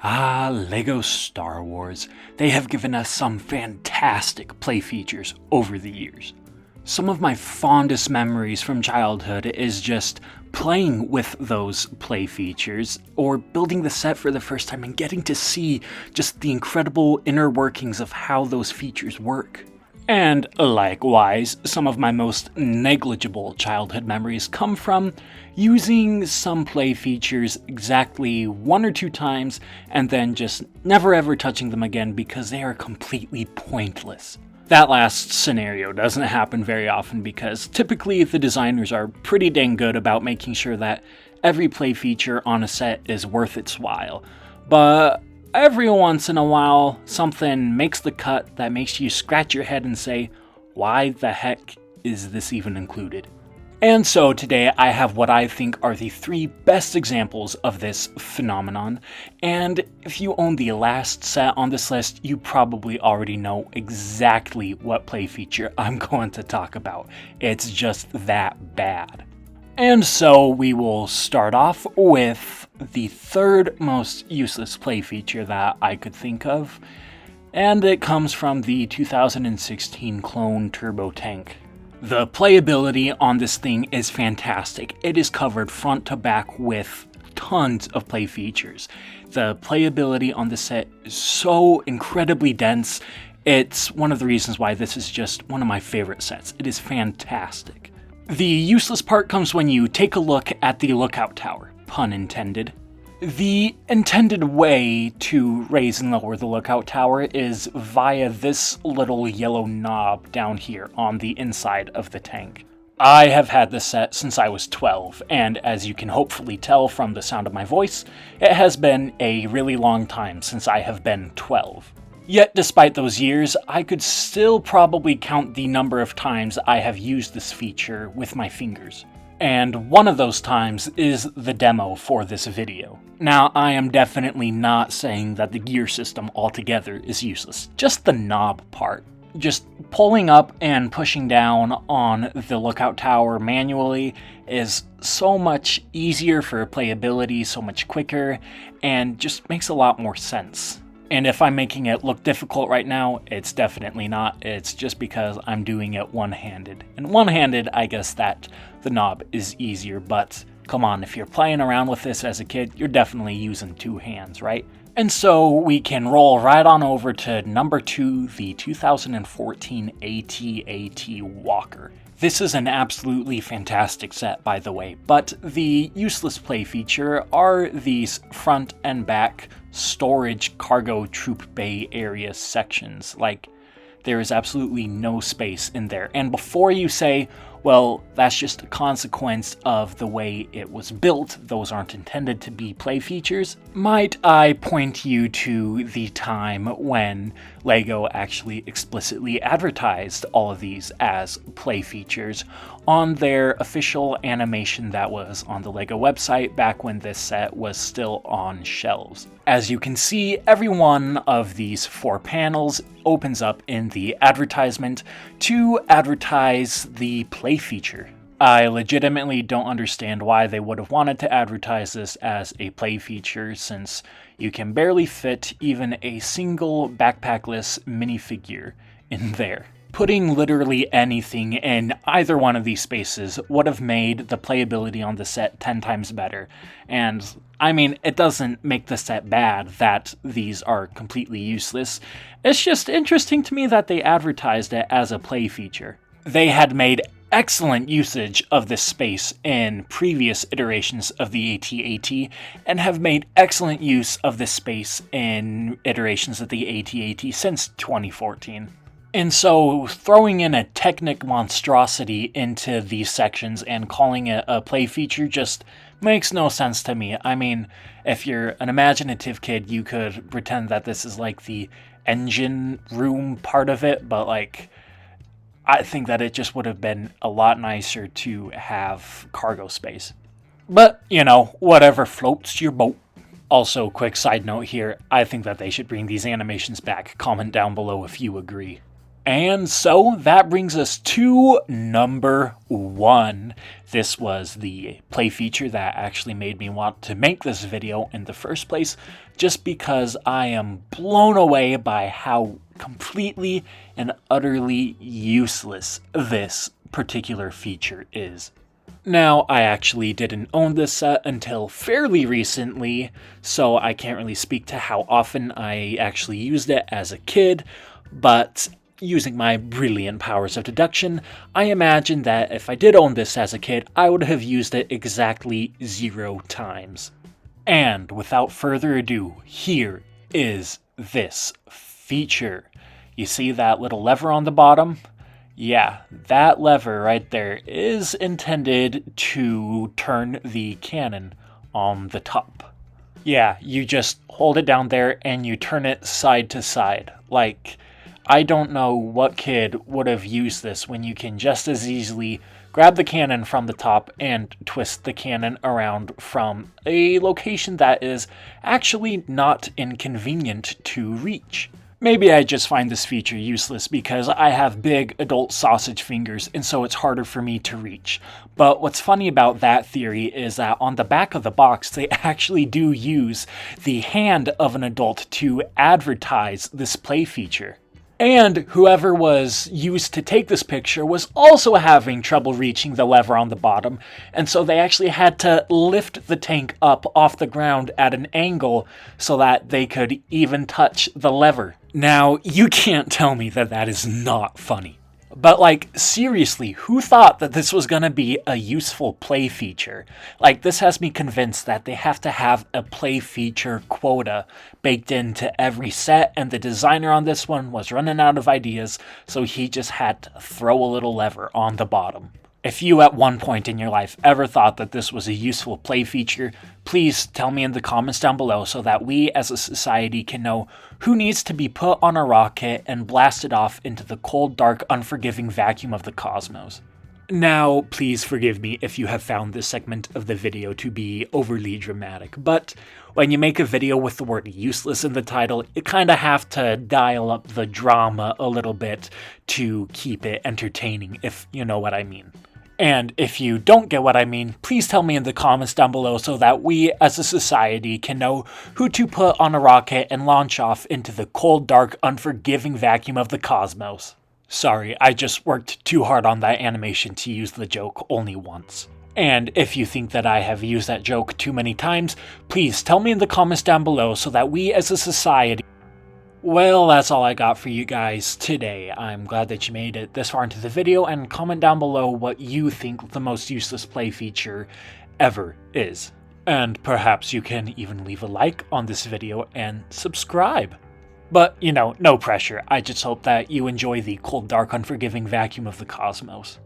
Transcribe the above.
Ah, LEGO Star Wars. They have given us some fantastic play features over the years. Some of my fondest memories from childhood is just playing with those play features or building the set for the first time and getting to see just the incredible inner workings of how those features work. And likewise, some of my most negligible childhood memories come from using some play features exactly one or two times and then just never ever touching them again because they are completely pointless. That last scenario doesn't happen very often because typically the designers are pretty dang good about making sure that every play feature on a set is worth its while. But every once in a while, something makes the cut that makes you scratch your head and say, why the heck is this even included? And so today I have what I think are the three best examples of this phenomenon, and if you own the last set on this list, you probably already know exactly what play feature I'm going to talk about. It's just that bad. And so we will start off with the third most useless play feature that I could think of, and it comes from the 2016 Clone Turbo Tank. The playability on this thing is fantastic. It is covered front to back with tons of play features. The playability on the set is so incredibly dense. It's one of the reasons why this is just one of my favorite sets. It is fantastic. The useless part comes when you take a look at the lookout tower, pun intended. The intended way to raise and lower the lookout tower is via this little yellow knob down here on the inside of the tank. I have had this set since I was 12, and as you can hopefully tell from the sound of my voice, it has been a really long time since I have been 12. Yet despite those years, I could still probably count the number of times I have used this feature with my fingers. And one of those times is the demo for this video. Now, I am definitely not saying that the gear system altogether is useless, just the knob part. Just pulling up and pushing down on the lookout tower manually is so much easier for playability, so much quicker, and just makes a lot more sense. And if I'm making it look difficult right now, it's definitely not. It's just because I'm doing it one-handed. And one-handed, I guess that the knob is easier, but come on, if you're playing around with this as a kid, you're definitely using two hands, right? And so we can roll right on over to number 2, the 2014 AT-AT Walker. This is an absolutely fantastic set, by the way, but the useless play feature are these front and back storage cargo troop bay area sections. Like, there is absolutely no space in there. And before you say, well, that's just a consequence of the way it was built, those aren't intended to be play features, might I point you to the time when LEGO actually explicitly advertised all of these as play features on their official animation that was on the LEGO website back when this set was still on shelves. As you can see, every one of these 4 panels opens up in the advertisement to advertise the play feature. I legitimately don't understand why they would have wanted to advertise this as a play feature, since you can barely fit even a single backpackless minifigure in there. Putting literally anything in either one of these spaces would have made the playability on the set 10 times better. And I mean, it doesn't make the set bad that these are completely useless. It's just interesting to me that they advertised it as a play feature. They had made excellent usage of this space in previous iterations of the AT-AT, and have made excellent use of this space in iterations of the AT-AT since 2014. And so throwing in a Technic monstrosity into these sections and calling it a play feature just makes no sense to me. I mean, if you're an imaginative kid, you could pretend that this is like the engine room part of it, but like, I think that it just would have been a lot nicer to have cargo space. But, you know, whatever floats your boat. Also, quick side note here, I think that they should bring these animations back. Comment down below if you agree. And so that brings us to number 1. This was the play feature that actually made me want to make this video in the first place, just because I am blown away by how completely and utterly useless this particular feature is. Now, I actually didn't own this set until fairly recently, so I can't really speak to how often I actually used it as a kid, but using my brilliant powers of deduction, I imagine that if I did own this as a kid, I would have used it exactly 0 times. And without further ado, here is this feature. You see that little lever on the bottom? Yeah, that lever right there is intended to turn the cannon on the top. Yeah, you just hold it down there and you turn it side to side. Like, I don't know what kid would have used this when you can just as easily grab the cannon from the top and twist the cannon around from a location that is actually not inconvenient to reach. Maybe I just find this feature useless because I have big adult sausage fingers and so it's harder for me to reach. But what's funny about that theory is that on the back of the box they actually do use the hand of an adult to advertise this play feature. And whoever was used to take this picture was also having trouble reaching the lever on the bottom, and so they actually had to lift the tank up off the ground at an angle so that they could even touch the lever. Now, you can't tell me that that is not funny. But like, seriously, who thought that this was gonna be a useful play feature? Like, this has me convinced that they have to have a play feature quota baked into every set, and the designer on this one was running out of ideas, so he just had to throw a little lever on the bottom. If you at one point in your life ever thought that this was a useful play feature, please tell me in the comments down below so that we as a society can know who needs to be put on a rocket and blasted off into the cold, dark, unforgiving vacuum of the cosmos. Now, please forgive me if you have found this segment of the video to be overly dramatic, but when you make a video with the word useless in the title, you kinda have to dial up the drama a little bit to keep it entertaining, if you know what I mean. And if you don't get what I mean, please tell me in the comments down below so that we as a society can know who to put on a rocket and launch off into the cold, dark, unforgiving vacuum of the cosmos. Sorry, I just worked too hard on that animation to use the joke only once. And if you think that I have used that joke too many times, please tell me in the comments down below so that we as a society... Well, that's all I got for you guys today. I'm glad that you made it this far into the video, and comment down below what you think the most useless play feature ever is. And perhaps you can even leave a like on this video and subscribe. But, you know, no pressure. I just hope that you enjoy the cold, dark, unforgiving vacuum of the cosmos.